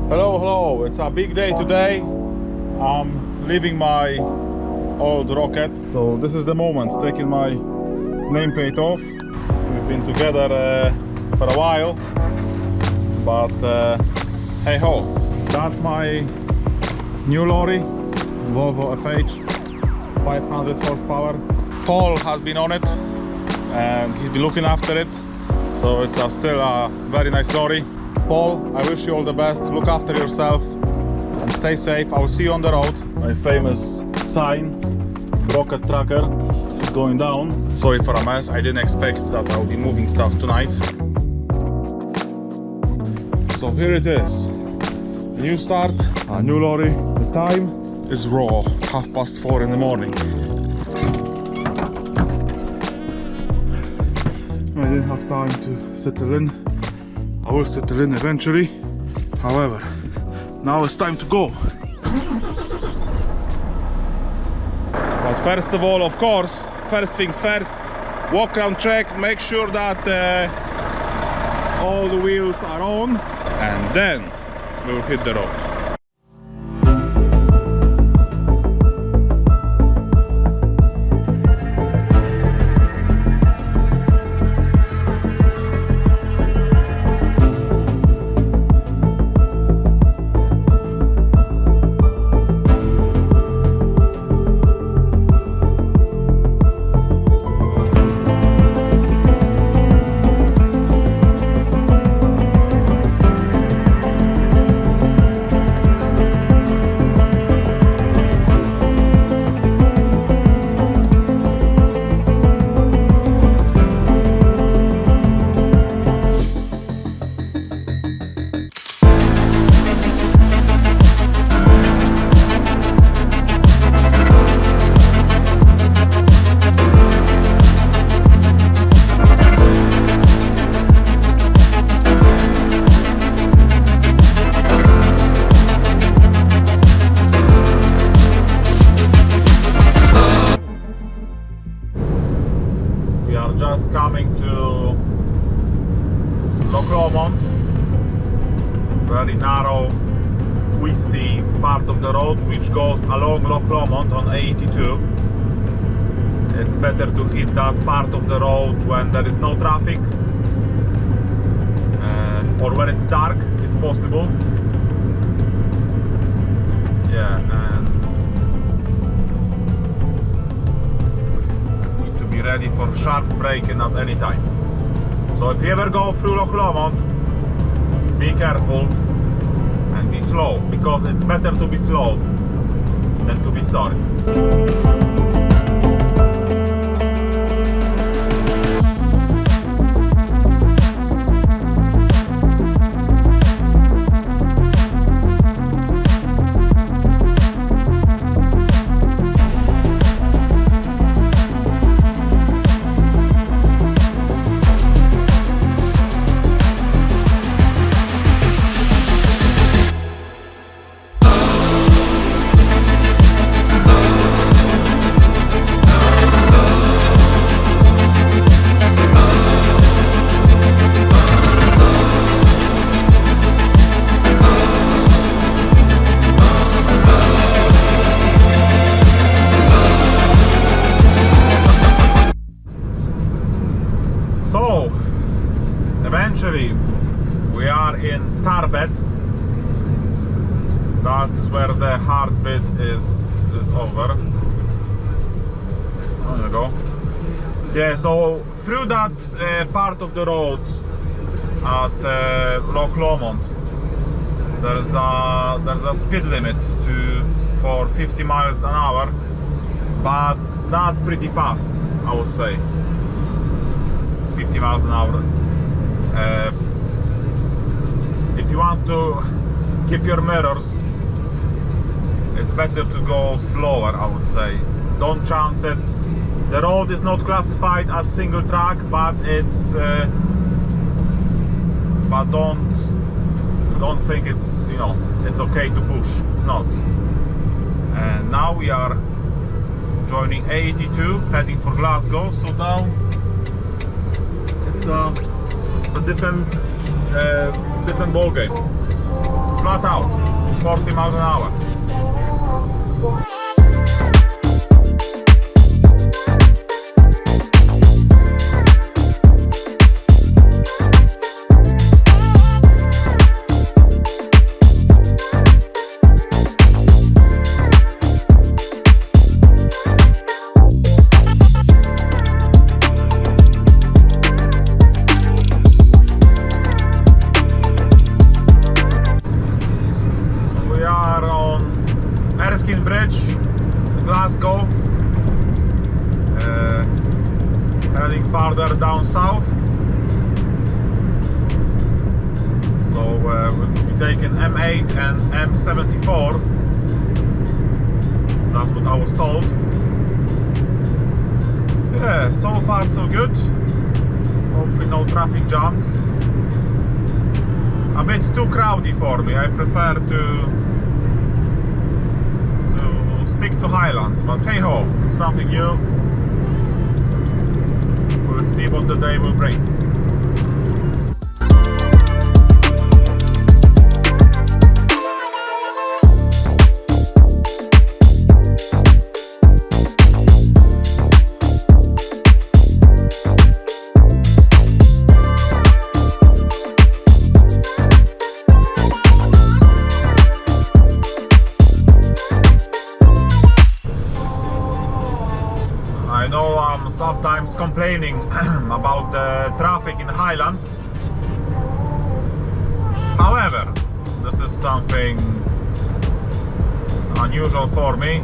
Hello, it's a big day today. I'm leaving my old rocket, so this is the moment, taking my nameplate off. We've been together for a while, but hey ho, that's my new lorry, Volvo FH, 500 horsepower. Paul has been on it and he's been looking after it, so it's still a very nice lorry. Paul, I wish you all the best, look after yourself and stay safe. I will see you on the road. My famous sign, rocket tracker, is going down. Sorry for a mess, I didn't expect that I will be moving stuff tonight. So here it is, new start, a new lorry. The time is raw, 4:30 in the morning. I didn't have time to settle in. I will settle in eventually. However, now it's time to go. But first of all, of course, first things first, walk around track, make sure that all the wheels are on, and then we'll hit the road. Just coming to Loch Lomond, very narrow, twisty part of the road which goes along Loch Lomond on A82. It's better to hit that part of the road when there is no traffic or when it's dark if possible. Yeah, and ready for sharp braking at any time. So if you ever go through Loch Lomond, be careful and be slow, because it's better to be slow than to be sorry. Eventually we are in Tarbet. That's where the hard bit is over. There you go. Yeah, so through that part of the road at Loch Lomond, there's a speed limit for 50 miles an hour, but that's pretty fast, I would say. 50 miles an hour. If you want to keep your mirrors, it's better to go slower, I would say. Don't chance it. The road is not classified as single track, but it's but don't think it's, you know, it's okay to push. It's not. And now we are joining A82, heading for Glasgow. So now it's a different ball game. flat out, 40 miles an hour. Glasgow, heading farther down south. So we'll be taking M8 and M74. That's what I was told. Yeah, so far so good. Hopefully no traffic jams. A bit too crowded for me. I prefer to stick to Highlands, but hey ho, something new. We'll see what the day will bring. I know I'm sometimes complaining about the traffic in the Highlands. However, this is something unusual for me.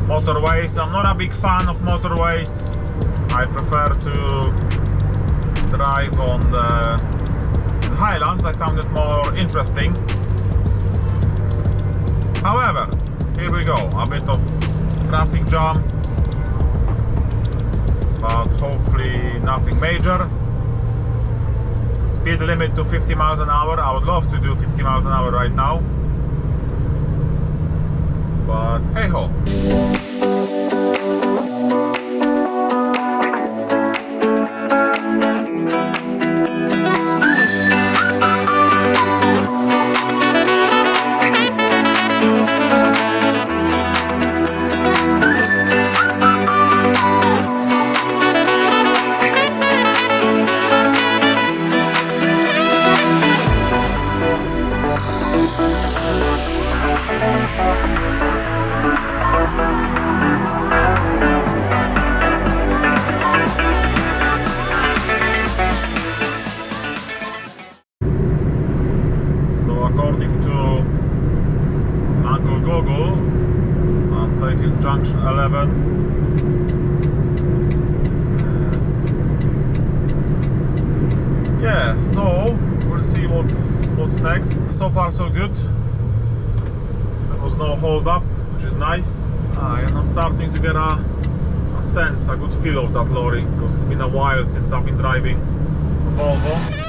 Motorways, I'm not a big fan of motorways. I prefer to drive on the Highlands. I found it more interesting. However, here we go, a bit of traffic jam, but hopefully nothing major. Speed limit to 50 miles an hour. I would love to do 50 miles an hour right now, but hey ho. Junction 11. Yeah, so we'll see what's next. So far so good. There was no hold up, which is nice. And I'm starting to get a sense, a good feel of that lorry, because it's been a while since I've been driving a Volvo.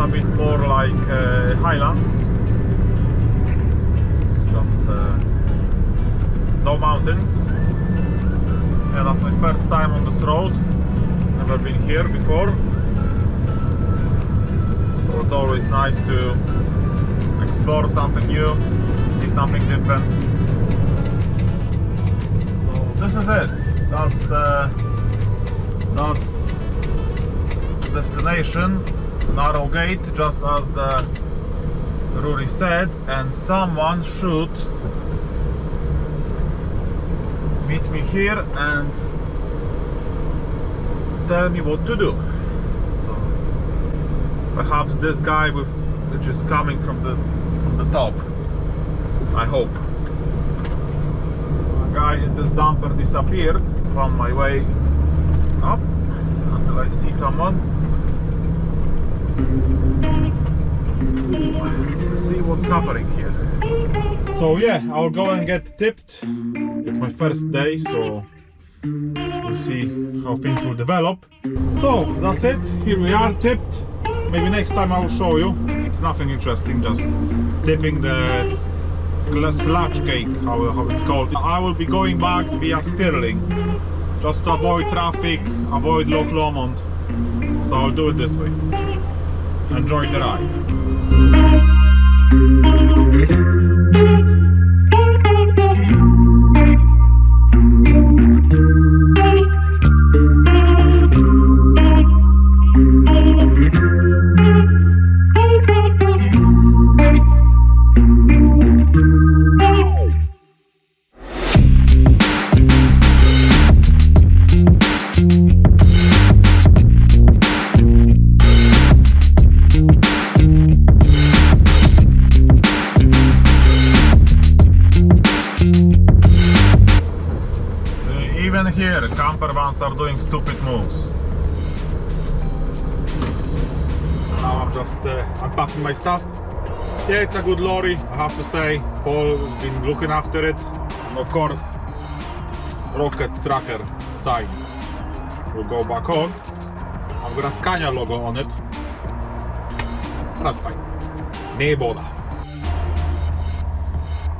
A bit more like Highlands, just no mountains. Yeah, that's my first time on this road, never been here before, so it's always nice to explore something new, see something different. So this is it, that's the destination. Narrow gate, just as the Lorry said, and someone should meet me here and tell me what to do. So perhaps this guy which is coming from the top, I hope. A guy in this dumper disappeared from my way up until I see someone. Let's see what's happening here. So yeah, I'll go and get tipped. It's my first day, so we'll see how things will develop. So that's it, here we are, tipped. Maybe next time I will show you. It's nothing interesting, just tipping the sludge cake, how it's called. I will be going back via Stirling, just to avoid traffic, avoid Loch Lomond. So I'll do it this way. Enjoy the ride. Even here, camper vans are doing stupid moves. Now I'm just unpacking my stuff. Yeah, it's a good lorry, I have to say. Paul has been looking after it. And of course, rocket tracker sign will go back on. I've got a Scania logo on it. That's fine. Nie boda.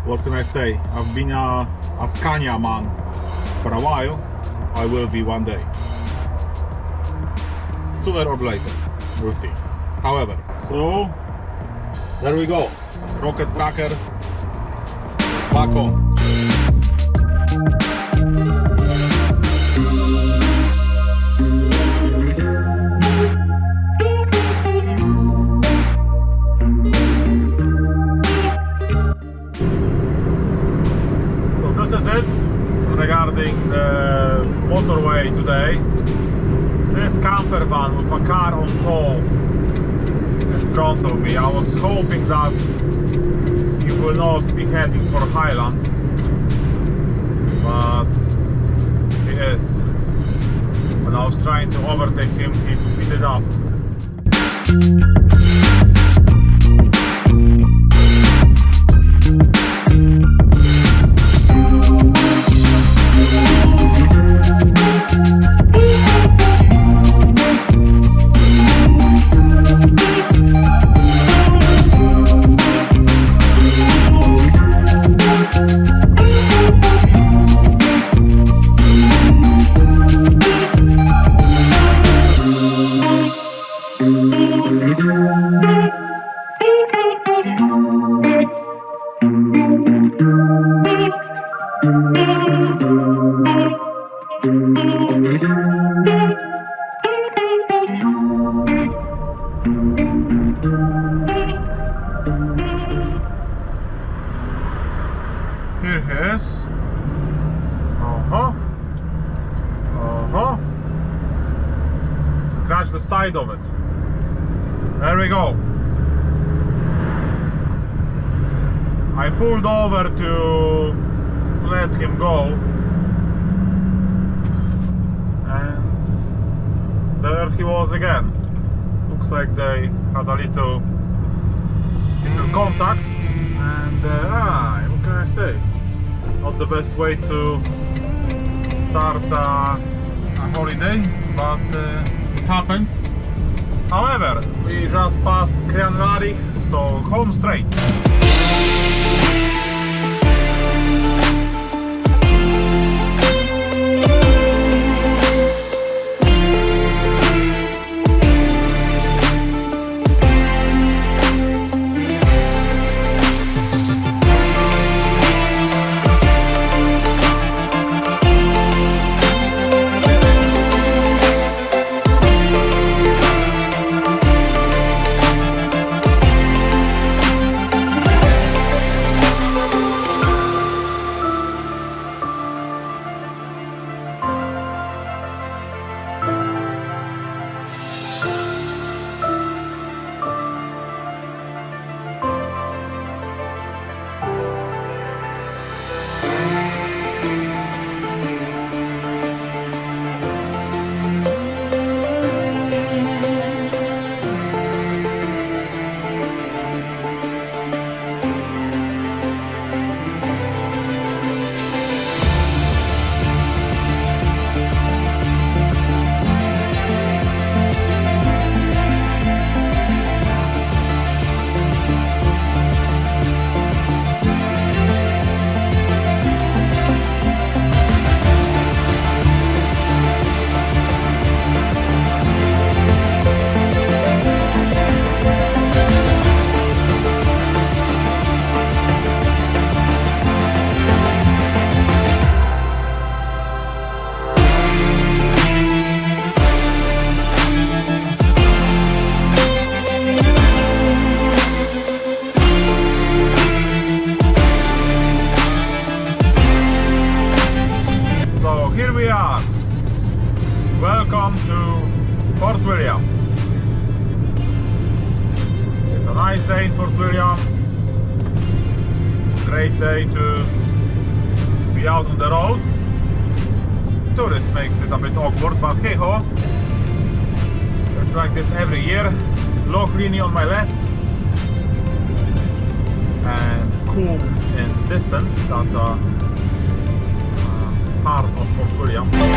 What can I say? I've been a Scania man for a while. I will be one day. Sooner or later. We'll see. However, so there we go. Rocket tracker is back on. So this is it regarding the motorway today. This camper van with a car on tow in front of me. I was hoping that he will not be heading for Highlands, but he is. When I was trying to overtake him, he speeded up. Here he is. Scratch the side of it. There we go. I pulled over to let him go, and there he was again. Looks like they had a little contact, and what can I say? Not the best way to start a holiday, but it happens. However, we just passed Lorry, so home straight. Fort William. It's a nice day in Fort William. Great day to be out on the road. Tourist makes it a bit awkward, but hey ho. It's like this every year. Loch on my left and cool in distance. That's a part of Fort William.